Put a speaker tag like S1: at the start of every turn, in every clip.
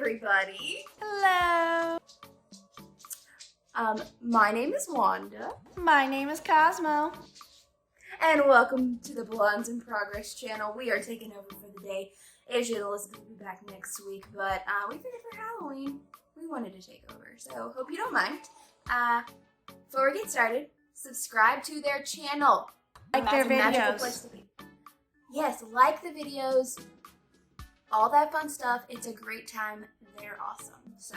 S1: everybody.
S2: Hello.
S1: My name is Wanda.
S2: My name is Cosmo.
S1: And welcome to the Blondes in Progress channel. We are taking over for the day. Asia and Elizabeth will be back next week, but we figured for Halloween, we wanted to take over. So hope you don't mind. Before we get started, subscribe to their channel.
S2: Like their
S1: Magical
S2: videos.
S1: place to be. Yes, like the videos. All that fun stuff. It's a great time. They're awesome. So,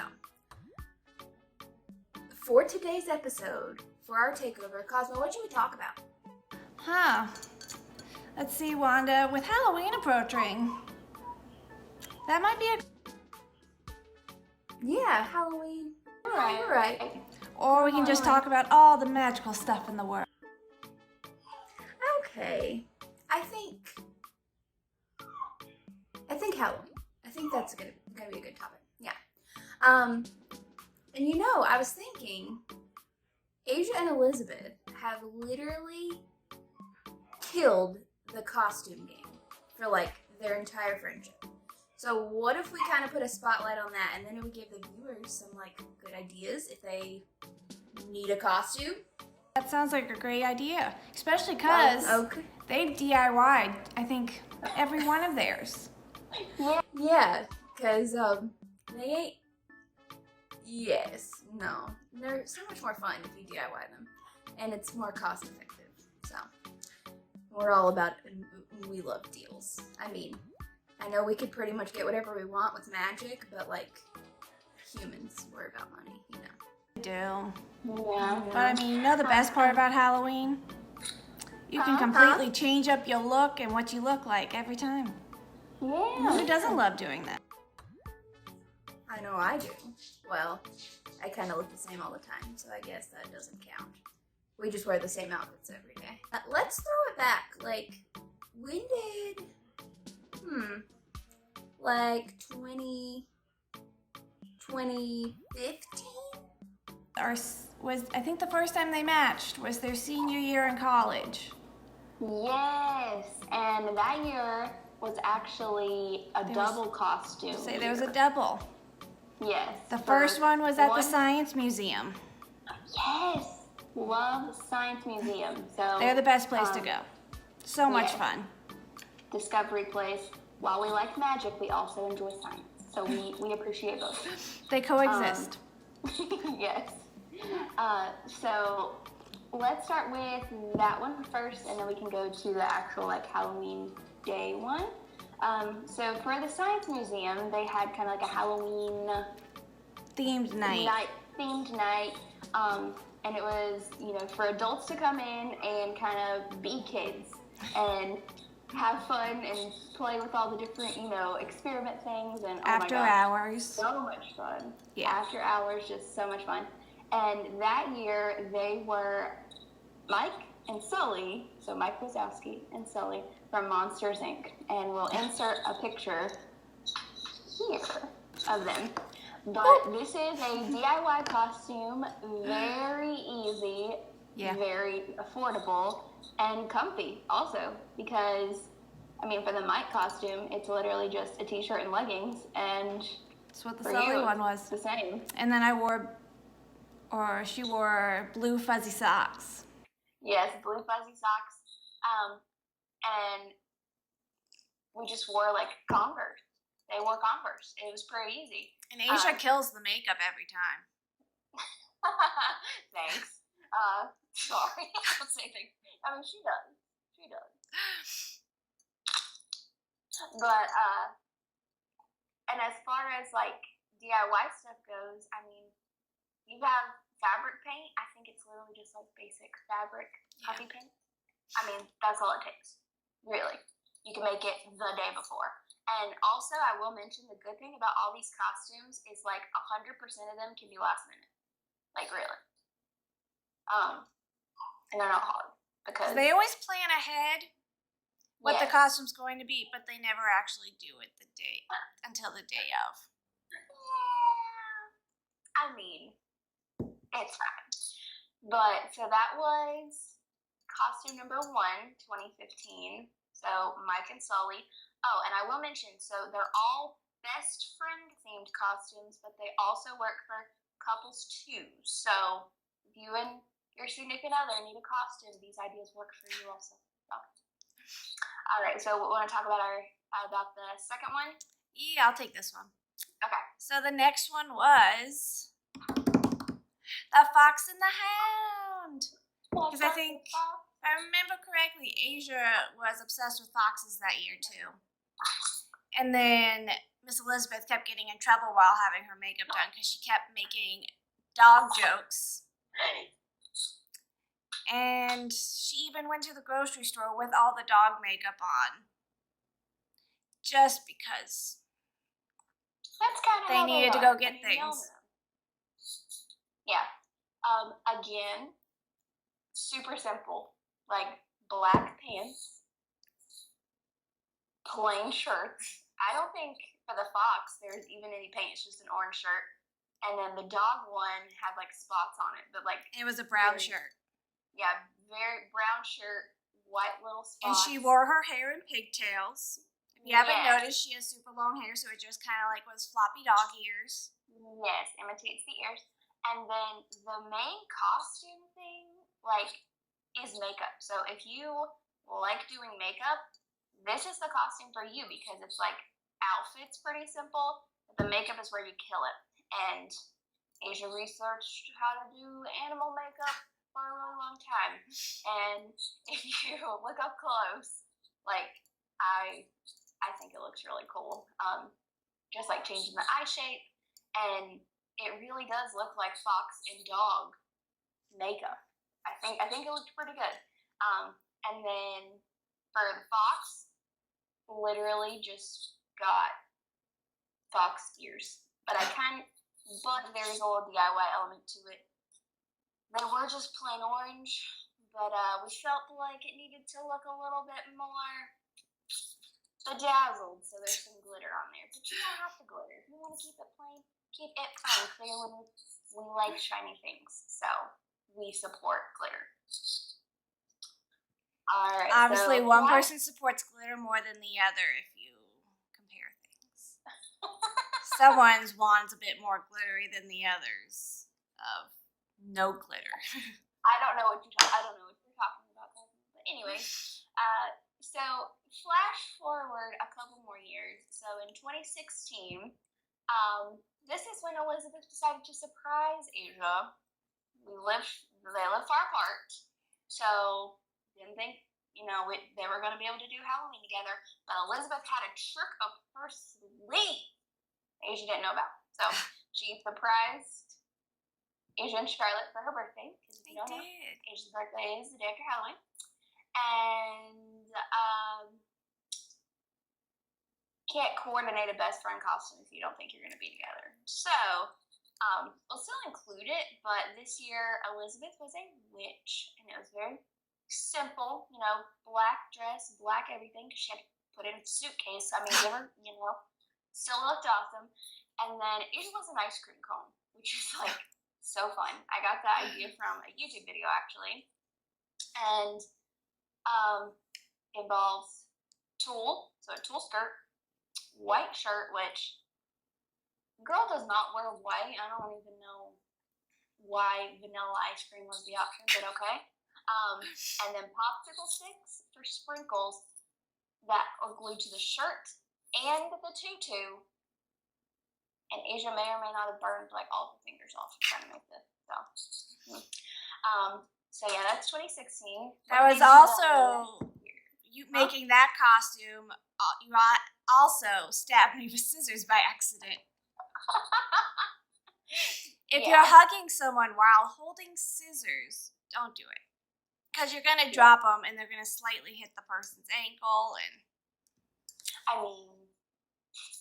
S1: for today's episode, for our takeover, Cosmo, what should we talk about?
S2: Let's see, Wanda. With Halloween approaching, that might be
S1: Yeah, Halloween. You're right.
S2: Or we can just talk about all the magical stuff in the world.
S1: Okay. I think Halloween. I think that's gonna be a good topic. Yeah. And I was thinking, Asia and Elizabeth have literally killed the costume game for like their entire friendship. So what if we kind of put a spotlight on that, and then it would give the viewers some like good ideas if they need a costume?
S2: That sounds like a great idea, especially because they've DIY'd, I think, every one of theirs.
S1: Yeah, because they ain't. Yes, no. They're so much more fun if you DIY them, and it's more cost effective. So we're all about it, and we love deals. I mean, I know we could pretty much get whatever we want with magic, but like humans, we're about money, you know.
S2: I do.
S1: Yeah.
S2: But I mean, the best part about Halloween? You can completely change up your look and what you look like every time.
S1: Yeah.
S2: Who doesn't love doing that?
S1: I know I do. Well, I kind of look the same all the time, so I guess that doesn't count. We just wear the same outfits every day. Let's throw it back. Like, when did... like 2015?
S2: I think the first time they matched was their senior year in college.
S3: Yes, and that year was actually a double costume.
S2: Say there was a double.
S3: Yes.
S2: The first one was at the Science Museum.
S3: Yes, love the Science Museum. So
S2: they're the best place to go. So much fun.
S3: Discovery place. While we like magic, we also enjoy science. So we appreciate both.
S2: They coexist.
S3: Yes. So let's start with that one first, and then we can go to the actual like Halloween day one. So for the Science Museum, they had kind of like a Halloween
S2: themed night.
S3: And it was, for adults to come in and kind of be kids and have fun and play with all the different, experiment things. And
S2: after hours.
S3: So much fun.
S2: Yeah.
S3: After hours, just so much fun. And that year, they were Mike and Sully, so Mike Wazowski and Sully from Monsters, Inc. And we'll insert a picture here of them. But this is a DIY costume, very easy, very affordable, and comfy also, because, for the Mike costume, it's literally just a t-shirt and leggings, and
S2: that's what the Sully one was.
S3: The same.
S2: And then she wore blue fuzzy socks.
S3: Yes, blue fuzzy socks. And we just wore like Converse. They wore Converse. It was pretty easy.
S2: And Asia kills the makeup every time.
S3: Thanks. Sorry. I'll say thanks. She does. She does. But, and as far as like DIY stuff goes, you have fabric paint. I think it's literally just like basic fabric puffy paint. That's all it takes. Really. You can make it the day before. And also, I will mention the good thing about all these costumes is like 100% of them can be last minute. Like, really. And they're not hard. Because
S2: they always plan ahead what the costume's going to be, but they never actually do it until the day of.
S3: Yeah. It's fine. But, so that was costume number 1, 2015. So, Mike and Sully. Oh, and I will mention, so they're all best friend themed costumes, but they also work for couples too. So if you and your significant other need a costume, these ideas work for you also. All right, so we want to talk about the second one?
S2: Yeah, I'll take this one.
S3: Okay.
S2: So the next one was The Fox and the Hound. Because I think, if I remember correctly, Asia was obsessed with foxes that year too. And then Miss Elizabeth kept getting in trouble while having her makeup done because she kept making dog jokes. And she even went to the grocery store with all the dog makeup on. Just because
S3: That's kind of
S2: they needed to go get things.
S3: Yeah. Again, super simple. Like black pants, plain shirts. I don't think for the fox there's even any paint. It's just an orange shirt. And then the dog one had like spots on it, but like
S2: it was a brown shirt.
S3: Yeah, very brown shirt, white little spots.
S2: And she wore her hair in pigtails. If you haven't noticed, she has super long hair, so it just kind of like was floppy dog ears.
S3: Yes, imitates the ears. And then the main costume thing, like, is makeup. So if you like doing makeup, this is the costume for you because it's like outfit's pretty simple, but the makeup is where you kill it. And Asia researched how to do animal makeup for a really long time. And if you look up close, like, I think it looks really cool. Just like changing the eye shape, and it really does look like fox and dog makeup. I think it looked pretty good. And then for the fox, literally just got fox ears. But there's a little DIY element to it. They were just plain orange, but we felt like it needed to look a little bit more bedazzled, so there's some glitter on there. But you don't have to glitter. If you want to keep it plain, keep it plain. Clearly, we like shiny things, so we support glitter. All right.
S2: Obviously, one person supports glitter more than the other if you compare things. Someone's wand's a bit more glittery than the others of no glitter.
S3: I don't know what you're talking about, but anyway, so flash forward a couple more years. So in 2016, this is when Elizabeth decided to surprise Asia. They live far apart, so didn't think they were going to be able to do Halloween together. But Elizabeth had a trick up her sleeve Asia didn't know about. So she surprised Asia and Charlotte for her birthday. Because if you don't know, Asia's birthday is the day after Halloween. And can't coordinate a best friend costume if you don't think you're going to be together. So we'll still include it, but this year Elizabeth was a witch, and it was very simple. Black dress, black everything, because she had to put it in a suitcase. I mean, give her, still looked awesome. And then Asia was an ice cream cone, which is like so fun. I got that idea from a YouTube video actually, and involves tulle, so a tulle skirt, white shirt, which girl does not wear white. I don't even know why vanilla ice cream was the option, but okay. And then popsicle sticks for sprinkles that are glued to the shirt and the tutu. And Asia may or may not have burned like all the fingers off trying to make this. So yeah, that's 2016.
S2: That was also you making that costume. You also stabbed me with scissors by accident. If you're hugging someone while holding scissors, don't do it. Because you're going to drop them and they're going to slightly hit the person's ankle. And
S3: I mean,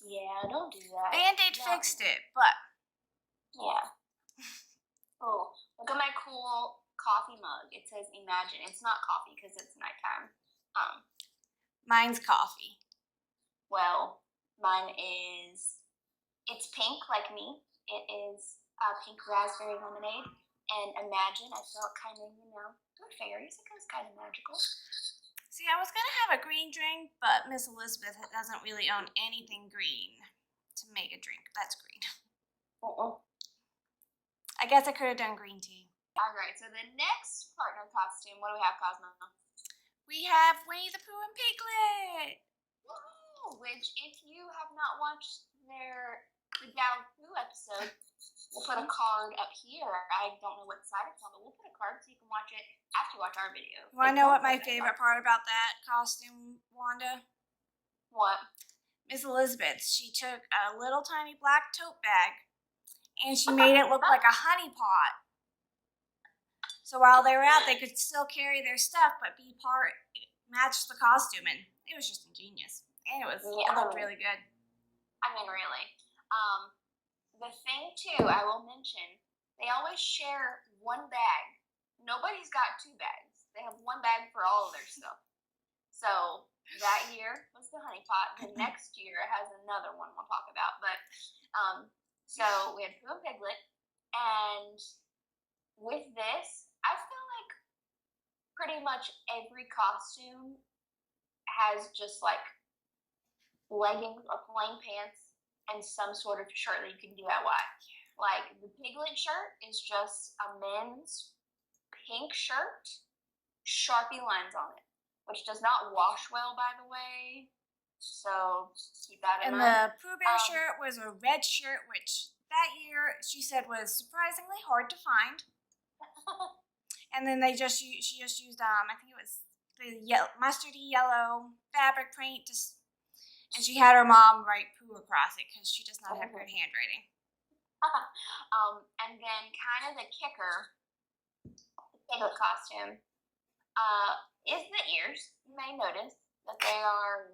S3: yeah, don't do that.
S2: Band-Aid fixed it, but.
S3: Yeah. Oh, look at my cool coffee mug. It says Imagine. It's not coffee because it's nighttime.
S2: Mine's coffee.
S3: Well, mine is, it's pink like me. It is pink raspberry lemonade. And Imagine, I felt kind of, good fairies. It was kind of magical.
S2: See, I was gonna have a green drink, but Miss Elizabeth doesn't really own anything green to make a drink that's green. I guess I could have done green tea.
S3: All right, so the next partner costume, what do we have, Cosmo?
S2: We have Winnie the Pooh and Piglet.
S3: Woo! Which, if you have not watched the Gal Pooh episode, we'll put a card up here. I don't know what side it's on, but we'll put a card so you can watch it after you watch our video.
S2: You want to know what my favorite part about that costume, Wanda?
S3: What?
S2: Miss Elizabeth, she took a little tiny black tote bag and she made it look like a honey pot. So while they were out, they could still carry their stuff, but match the costume, and it was just ingenious. And it looked really good.
S3: I mean, really. The thing, too, I will mention, they always share one bag. Nobody's got two bags. They have one bag for all of their stuff. So that year was the honey pot. The next year has another one we'll talk about. But so we had Pooh and Piglet, and with this, I feel like pretty much every costume has just like leggings or plain pants and some sort of shirt that you can DIY. Like the Piglet shirt is just a men's pink shirt, Sharpie lines on it, which does not wash well, by the way. So keep that in mind.
S2: And the Pooh Bear shirt was a red shirt, which that year she said was surprisingly hard to find. And then she just used I think it was the mustardy yellow fabric paint, and she had her mom write Pooh across it because she does not have good handwriting.
S3: And then kind of the kicker, the Piglet costume, is the ears. You may notice that they are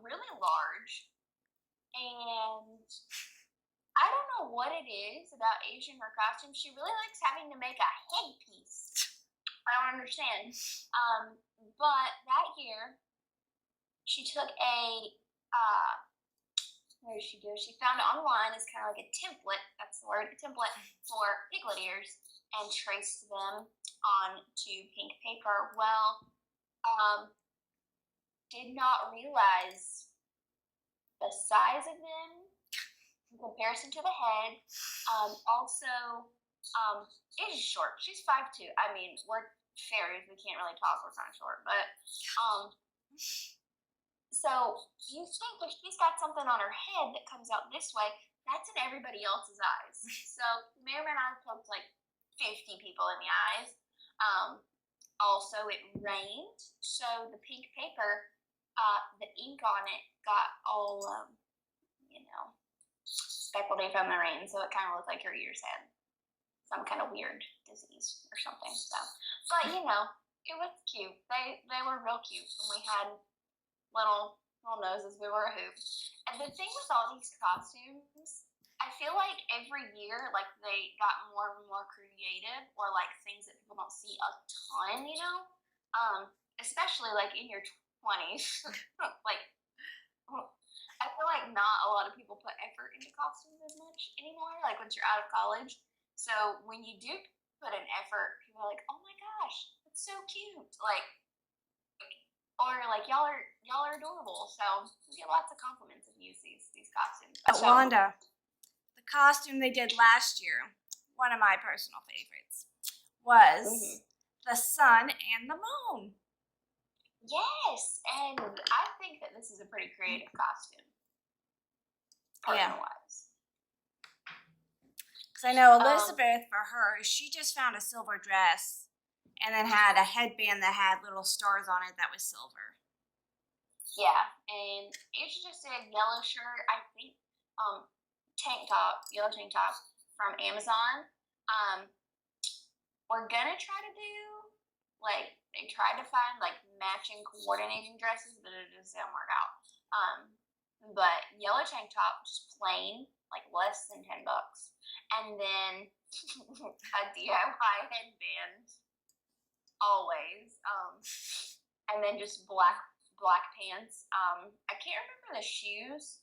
S3: really large, and I don't know what it is about Asia in her costume. She really likes having to make a headpiece. I don't understand. But that year, she took what did she do? She found it online as kind of like a template, that's the word, a template for Piglet ears, and traced them onto pink paper. Well, did not realize the size of them in comparison to the head. Also, is short. She's 5'2". I mean, we're fairies. We can't really talk. We're kind of short. But, so you think if she's got something on her head that comes out this way, that's in everybody else's eyes. So you may or may not have poked like 50 people in the eyes. Also, it rained. So the pink paper, the ink on it got all, speckled from the rain, so it kind of looked like her ears had some kind of weird disease or something. So, but it was cute. They were real cute, and we had little noses. We were a hoop. And the thing with all these costumes, I feel like every year, like they got more and more creative, or like things that people don't see a ton. Especially like in your 20s, like. I feel like not a lot of people put effort into costumes as much anymore, like once you're out of college. So when you do put in effort, people are like, oh my gosh, that's so cute. Or y'all are adorable. So we get lots of compliments if you use these costumes.
S2: Wanda, the costume they did last year, one of my personal favorites, was the sun and the moon.
S3: Yes, and I think that this is a pretty creative costume. Partner-wise.
S2: Because I know Elizabeth, for her, she just found a silver dress and then had a headband that had little stars on it that was silver.
S3: Yeah, and Asia just did a yellow shirt, I think, yellow tank top from Amazon. We're gonna try to do, they tried to find matching coordinating dresses, but it just didn't work out. But yellow tank top, just plain, less than $10, and then a DIY headband, always, and then just black pants. I can't remember the shoes.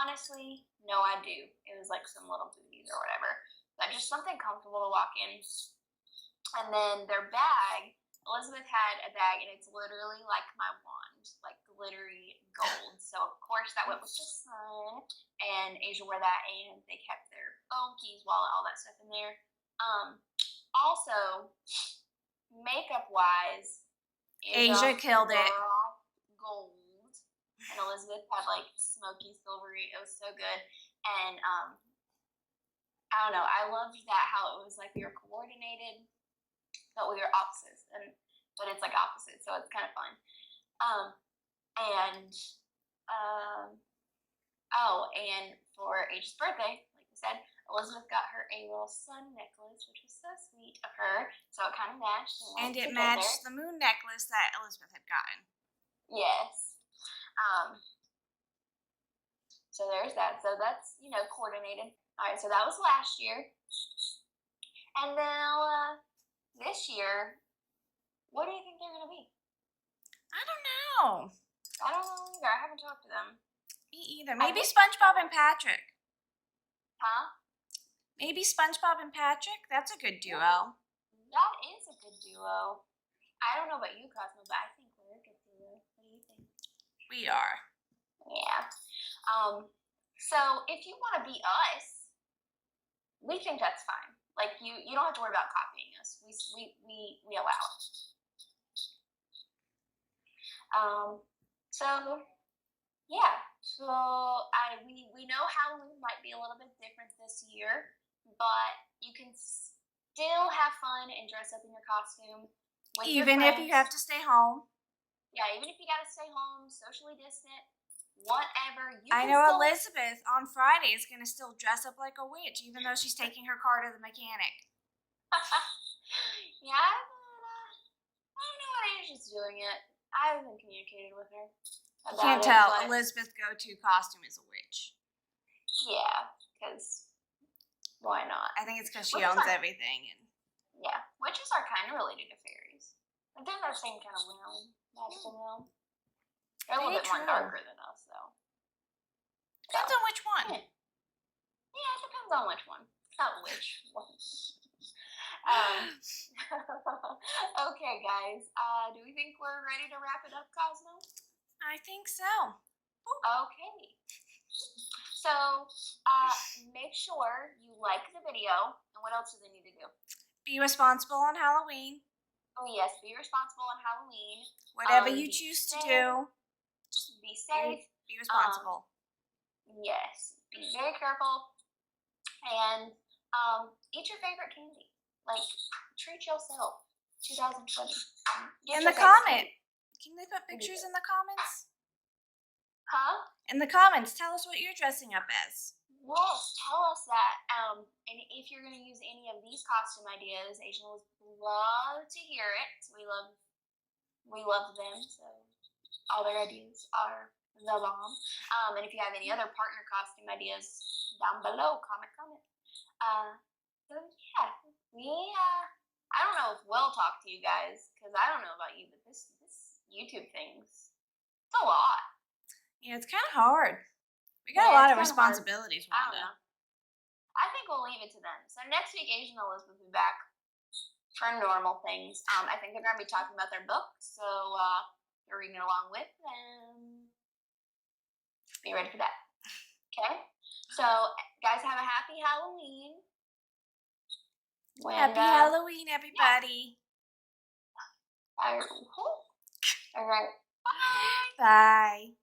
S3: Honestly, no, I do. It was some little booties or whatever, but just something comfortable to walk in. And then their bag, Elizabeth had a bag, and it's literally like my wand, like glittery gold. So of course that went with the sun, and Asia wore that, and they kept their phone keys, wallet, all that stuff in there. Also, makeup wise,
S2: Asia killed it.
S3: Gold, and Elizabeth had like smoky silvery. It was so good, and I don't know. I loved that how it was like we were coordinated, but we were opposites, but it's like opposite, so it's kind of fun. And and for Asia's birthday, like we said, Elizabeth got her a little sun necklace, which was so sweet of her. So it kind of matched.
S2: And it matched the moon necklace that Elizabeth had gotten.
S3: Yes. So there's that. So that's, coordinated. All right, so that was last year. And now this year, what do you think they're going to be?
S2: I don't know.
S3: I don't know either. I haven't talked to them.
S2: Me either. Maybe SpongeBob and Patrick.
S3: Huh?
S2: Maybe SpongeBob and Patrick? That's a good duo.
S3: That is a good duo. I don't know about you, Cosmo, but I think we're a good duo. What do you think?
S2: We are.
S3: Yeah. So if you want to be us, we think that's fine. Like you don't have to worry about copying us. We allow it. So yeah. So we know Halloween might be a little bit different this year, but you can still have fun and dress up in your costume.
S2: Even if you have to stay home.
S3: Yeah, even if you gotta stay home, socially distant, whatever.
S2: I know Elizabeth on Friday is going to still dress up like a witch, even though she's taking her car to the mechanic.
S3: Yeah, I don't know what Asia's doing yet. I haven't communicated with her.
S2: You can't tell. Elizabeth's go-to costume is a witch.
S3: Yeah, because why not?
S2: I think it's because she owns everything. And
S3: yeah, witches are kind of related to fairies. But they're that same kind of realm, magical realm. They're a little bit more darker than us, though.
S2: Depends on which one.
S3: Yeah, it depends on which one. Not which one. Okay, guys. Do we think we're ready to wrap it up, Cosmo?
S2: I think so.
S3: Okay. So, make sure you like the video. And what else do they need to do?
S2: Be responsible on Halloween.
S3: Oh, yes. Be responsible on Halloween.
S2: Whatever you choose to do.
S3: Just be safe.
S2: Be responsible.
S3: Yes. Be very careful. And eat your favorite candy. Like, treat yourself. 2020.
S2: In the comment. Can they put pictures in the comments?
S3: Huh?
S2: In the comments, tell us what you're dressing up as.
S3: Yes, tell us that. And if you're going to use any of these costume ideas, Asian would love to hear it. We love them, so all their ideas are the bomb. And if you have any other partner costume ideas, down below, comment. So yeah, I don't know if we'll talk to you guys, because I don't know about you, but this YouTube thing's, it's a lot.
S2: Yeah, it's kind of hard. We got a lot of responsibilities, Wanda.
S3: I don't know. I think we'll leave it to them. So next week, Asian and Elizabeth will be back for normal things. I think they're going to be talking about their book, so you're reading along with them. Be ready for that. Okay? So, guys, have a happy Halloween.
S2: Happy Halloween, everybody.
S3: Yeah. All right. Bye.
S2: Bye.